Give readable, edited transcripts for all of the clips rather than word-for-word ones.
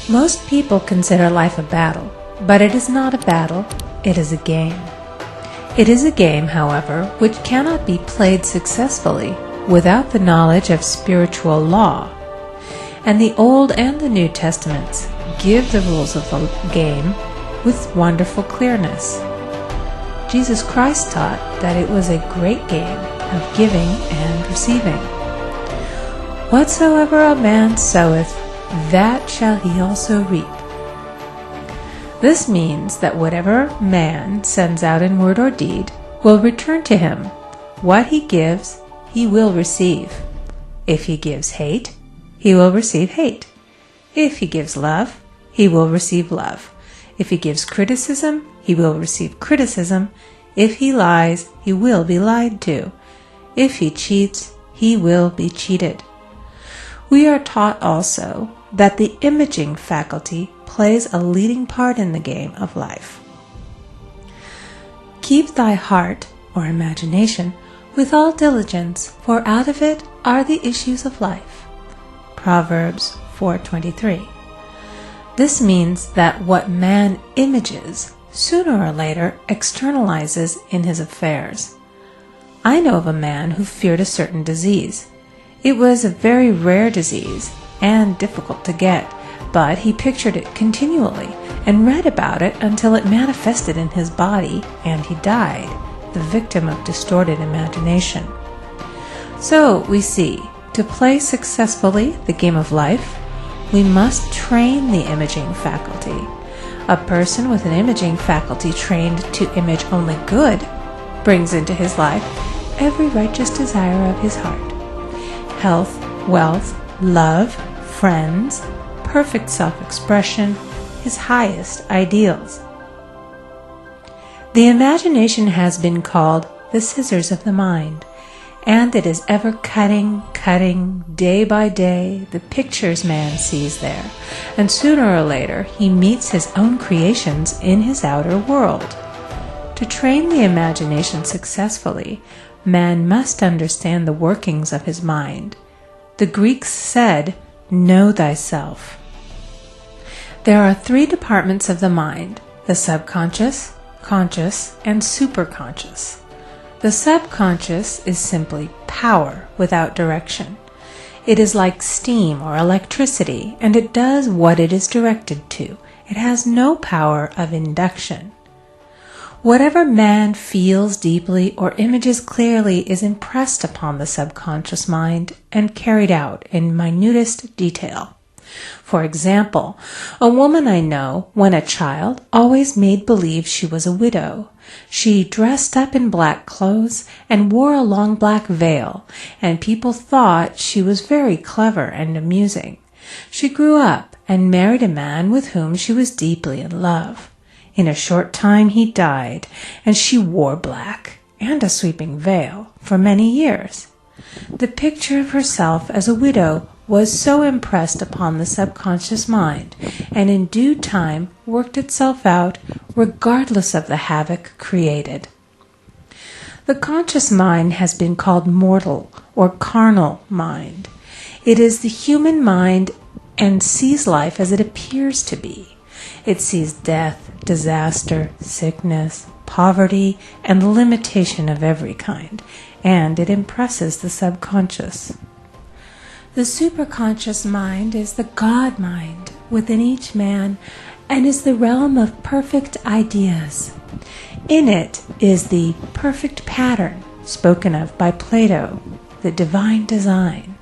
Most people consider life a battle, but it is not a battle, it is a game. It is a game, however, which cannot be played successfully without the knowledge of spiritual law. And the Old and the New Testaments give the rules of the game with wonderful clearness. Jesus Christ taught that it was a great game of giving and receiving. Whatsoever a man soweth, that shall he also reap. This means that whatever man sends out in word or deed will return to him. What he gives, he will receive. If he gives hate, he will receive hate. If he gives love, he will receive love. If he gives criticism, he will receive criticism. If he lies, he will be lied to. If he cheats, he will be cheated. We are taught also that the imaging faculty plays a leading part in the game of life. Keep thy heart, or imagination, with all diligence, for out of it are the issues of life. Proverbs 4:23. This means that what man images, sooner or later externalizes in his affairs. I know of a man who feared a certain disease. It was a very rare disease and difficult to get, but he pictured it continually and read about it until it manifested in his body and he died, the victim of distorted imagination. So we see, to play successfully the game of life, we must train the imaging faculty. A person with an imaging faculty trained to image only good brings into his life every righteous desire of his heart. Health, wealth, love, friends, perfect self-expression, his highest ideals. The imagination has been called the scissors of the mind, and it is ever cutting day by day the pictures man sees there, and sooner or later he meets his own creations in his outer world. To train the imagination successfully, man must understand the workings of his mind. The Greeks said, "Know thyself." There are three departments of the mind: the subconscious, conscious, and superconscious. The subconscious is simply power without direction. It is like steam or electricity, and it does what it is directed to. It has no power of induction. Whatever man feels deeply or images clearly is impressed upon the subconscious mind and carried out in minutest detail. For example, a woman I know, when a child, always made believe she was a widow. She dressed up in black clothes and wore a long black veil, and people thought she was very clever and amusing. She grew up and married a man with whom she was deeply in love. In a short time he died, and she wore black and a sweeping veil for many years. The picture of herself as a widow was so impressed upon the subconscious mind, and in due time worked itself out regardless of the havoc created. The conscious mind has been called mortal or carnal mind. It is the human mind and sees life as it appears to be. It sees death, disaster, sickness, poverty, and limitation of every kind, and it impresses the subconscious. The superconscious mind is the God mind within each man and is the realm of perfect ideas. In it is the perfect pattern spoken of by Plato, the divine design,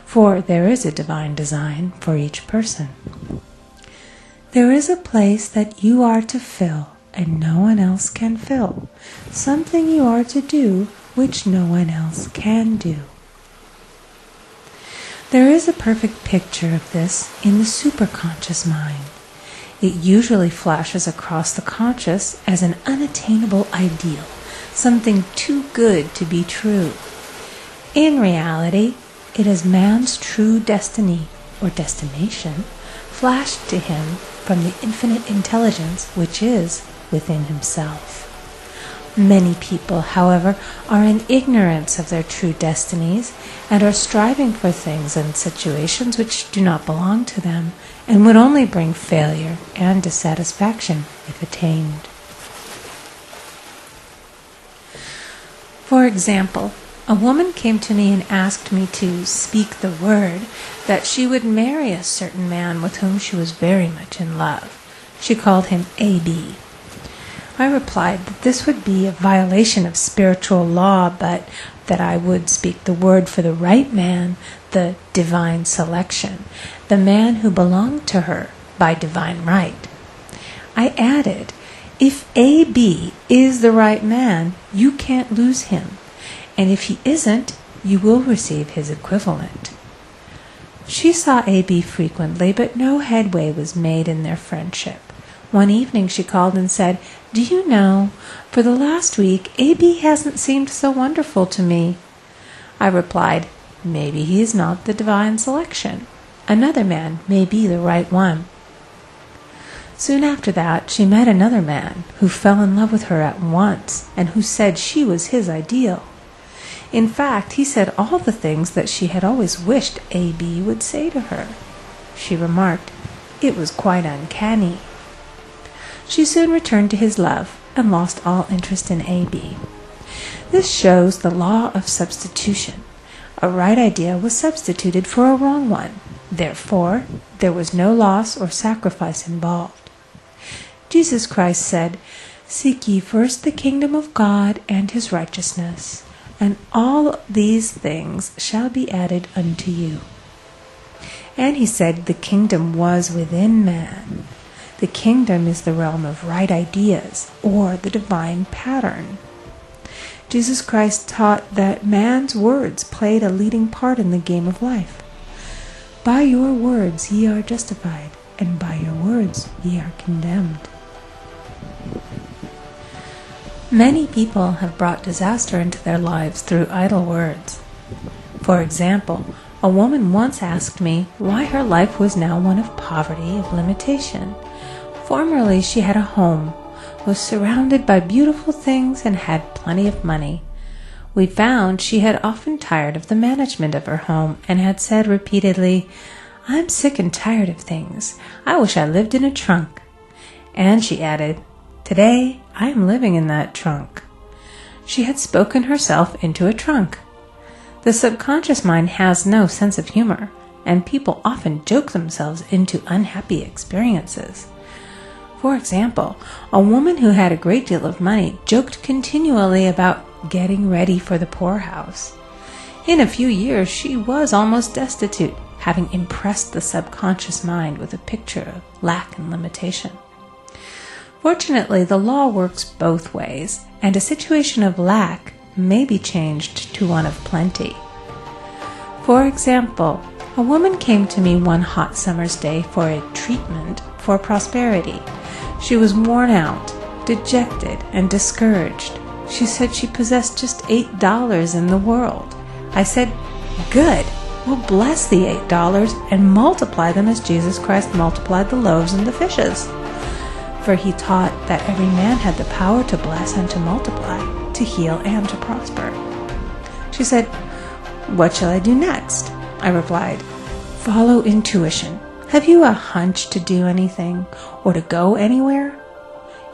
for there is a divine design for each person. There is a place that you are to fill and no one else can fill, something you are to do which no one else can do. There is a perfect picture of this in the superconscious mind. It usually flashes across the conscious as an unattainable ideal, something too good to be true. In reality, it is man's true destiny or destination flashed to him from the infinite intelligence which is within himself. Many people, however, are in ignorance of their true destinies and are striving for things and situations which do not belong to them and would only bring failure and dissatisfaction if attained. For example, a woman came to me and asked me to speak the word that she would marry a certain man with whom she was very much in love. She called him A.B. I replied that this would be a violation of spiritual law, but that I would speak the word for the right man, the divine selection, the man who belonged to her by divine right. I added, if A.B. is the right man, you can't lose him, and if he isn't, you will receive his equivalent. She saw A.B. frequently, but no headway was made in their friendship. One evening she called and said, "Do you know, for the last week A.B. hasn't seemed so wonderful to me." I replied, "Maybe he is not the divine selection. Another man may be the right one." Soon after that she met another man who fell in love with her at once and who said she was his ideal. In fact, he said all the things that she had always wished A.B. would say to her. She remarked, it was quite uncanny. She soon returned to his love and lost all interest in A.B. This shows the law of substitution. A right idea was substituted for a wrong one. Therefore, there was no loss or sacrifice involved. Jesus Christ said, "Seek ye first the kingdom of God and his righteousness, and all these things shall be added unto you." And he said the kingdom was within man. The kingdom is the realm of right ideas, or the divine pattern. Jesus Christ taught that man's words played a leading part in the game of life. By your words ye are justified, and by your words ye are condemned. Many people have brought disaster into their lives through idle words. For example, a woman once asked me why her life was now one of poverty, of limitation. Formerly she had a home, was surrounded by beautiful things, and had plenty of money. We found she had often tired of the management of her home and had said repeatedly, "I'm sick and tired of things. I wish I lived in a trunk." And she added, "Today I am living in that trunk." She had spoken herself into a trunk. The subconscious mind has no sense of humor, and people often joke themselves into unhappy experiences. For example, a woman who had a great deal of money joked continually about getting ready for the poorhouse. In a few years she was almost destitute, having impressed the subconscious mind with a picture of lack and limitation. Fortunately, the law works both ways, and a situation of lack may be changed to one of plenty. For example, a woman came to me one hot summer's day for a treatment for prosperity. She was worn out, dejected, and discouraged. She said she possessed just $8 in the world. I said, "Good, well bless the $8 and multiply them as Jesus Christ multiplied the loaves and the fishes." For he taught that every man had the power to bless and to multiply, to heal and to prosper. She said, "What shall I do next?" I replied, "Follow intuition. Have you a hunch to do anything or to go anywhere?"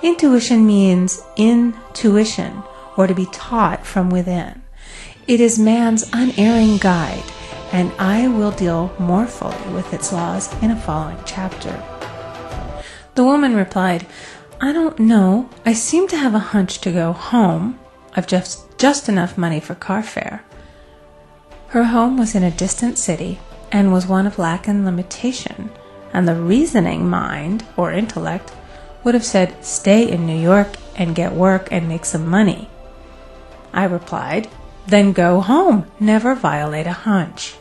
Intuition means intuition, or to be taught from within. It is man's unerring guide, and I will deal more fully with its laws in a following chapter. The woman replied, "I don't know. I seem to have a hunch to go home. I've just enough money for car fare." Her home was in a distant city and was one of lack and limitation, and the reasoning mind, or intellect, would have said, "Stay in New York and get work and make some money." I replied, "Then go home. Never violate a hunch."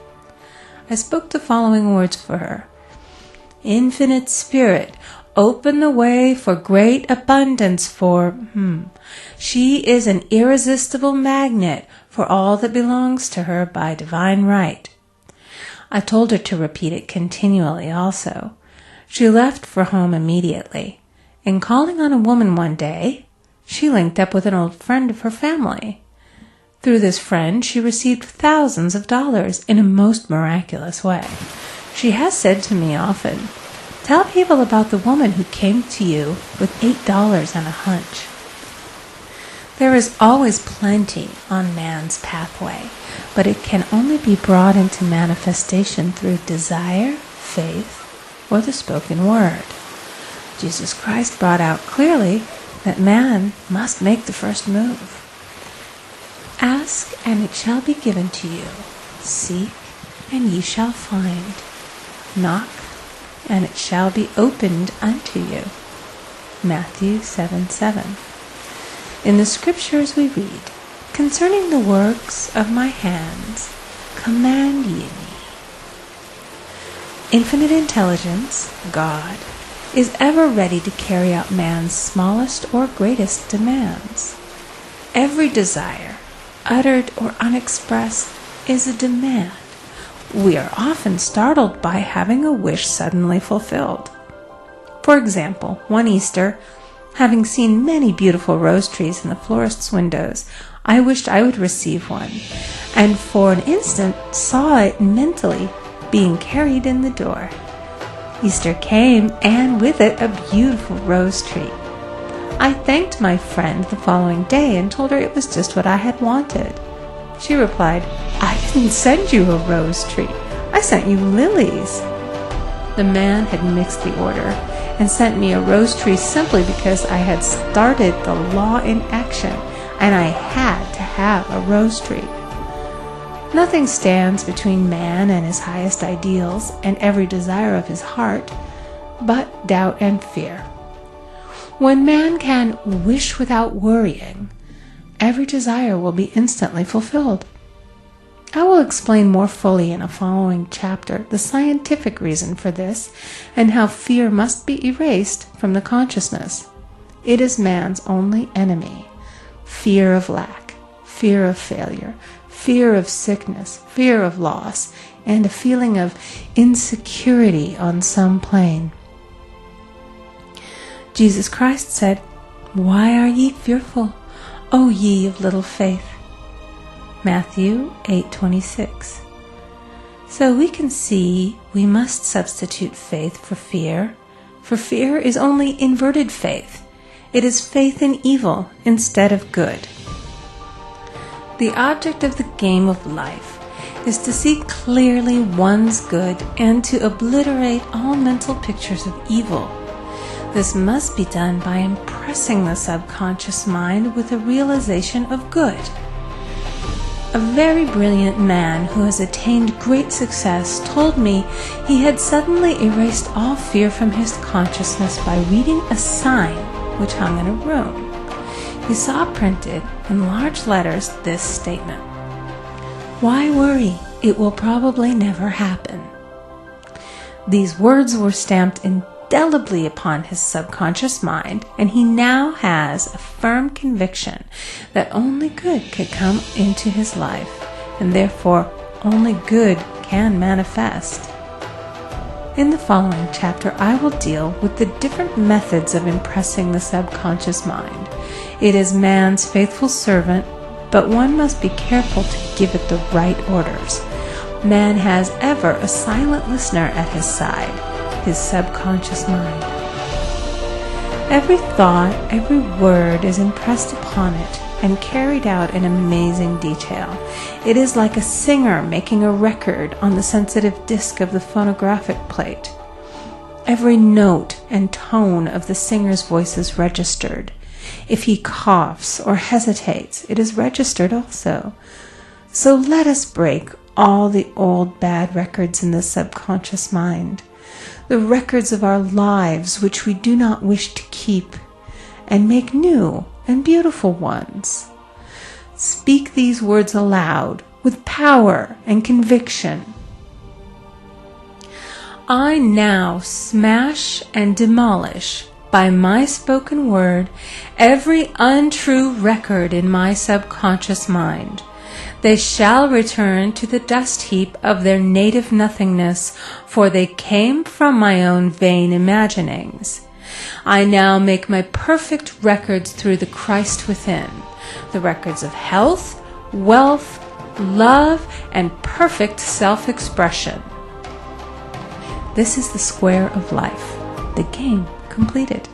I spoke the following words for her. "Infinite Spirit, open the way for great abundance for She is an irresistible magnet for all that belongs to her by divine right." I told her to repeat it continually also. She left for home immediately. In calling on a woman one day, She linked up with an old friend of her family. Through this friend, she received thousands of dollars in a most miraculous way. She has said to me often, "Tell people about the woman who came to you with $8 and a hunch." There is always plenty on man's pathway, but it can only be brought into manifestation through desire, faith, or the spoken word. Jesus Christ brought out clearly that man must make the first move. Ask, and it shall be given to you. Seek, and ye shall find. Knock, and it shall be opened unto you. Matthew 7:7. In the Scriptures we read, "Concerning the works of my hands, command ye me." Infinite intelligence, God, is ever ready to carry out man's smallest or greatest demands. Every desire, uttered or unexpressed, is a demand. We are often startled by having a wish suddenly fulfilled. For example, one Easter, having seen many beautiful rose trees in the florist's windows, I wished I would receive one, and for an instant saw it mentally being carried in the door. Easter came, and with it a beautiful rose tree. I thanked my friend the following day and told her it was just what I had wanted. She replied, "I didn't send you a rose tree. I sent you lilies." The man had mixed the order and sent me a rose tree simply because I had started the law in action and I had to have a rose tree. Nothing stands between man and his highest ideals and every desire of his heart but doubt and fear. When man can wish without worrying, every desire will be instantly fulfilled. I will explain more fully in a following chapter the scientific reason for this and how fear must be erased from the consciousness. It is man's only enemy. Fear of lack, fear of failure, fear of sickness, fear of loss, and a feeling of insecurity on some plane. Jesus Christ said, "Why are ye fearful, O ye of little faith?" Matthew 8:26. So we can see we must substitute faith for fear is only inverted faith. It is faith in evil instead of good. The object of the game of life is to see clearly one's good and to obliterate all mental pictures of evil. This must be done by impressing the subconscious mind with a realization of good. A very brilliant man who has attained great success told me he had suddenly erased all fear from his consciousness by reading a sign which hung in a room. He saw printed in large letters this statement: "Why worry? It will probably never happen." These words were stamped indelibly upon his subconscious mind, and he now has a firm conviction that only good could come into his life, and therefore only good can manifest. In the following chapter, I will deal with the different methods of impressing the subconscious mind. It is man's faithful servant, but one must be careful to give it the right orders. Man has ever a silent listener at his side, his subconscious mind. Every thought, every word is impressed upon it and carried out in amazing detail. It is like a singer making a record on the sensitive disc of the phonographic plate. Every note and tone of the singer's voice is registered. If he coughs or hesitates, it is registered also. So let us break all the old bad records in the subconscious mind, the records of our lives which we do not wish to keep, and make new and beautiful ones. Speak these words aloud with power and conviction. I now smash and demolish by my spoken word every untrue record in my subconscious mind. They shall return to the dust heap of their native nothingness, for they came from my own vain imaginings. I now make my perfect records through the Christ within, the records of health, wealth, love, and perfect self-expression. This is the square of life, the game completed.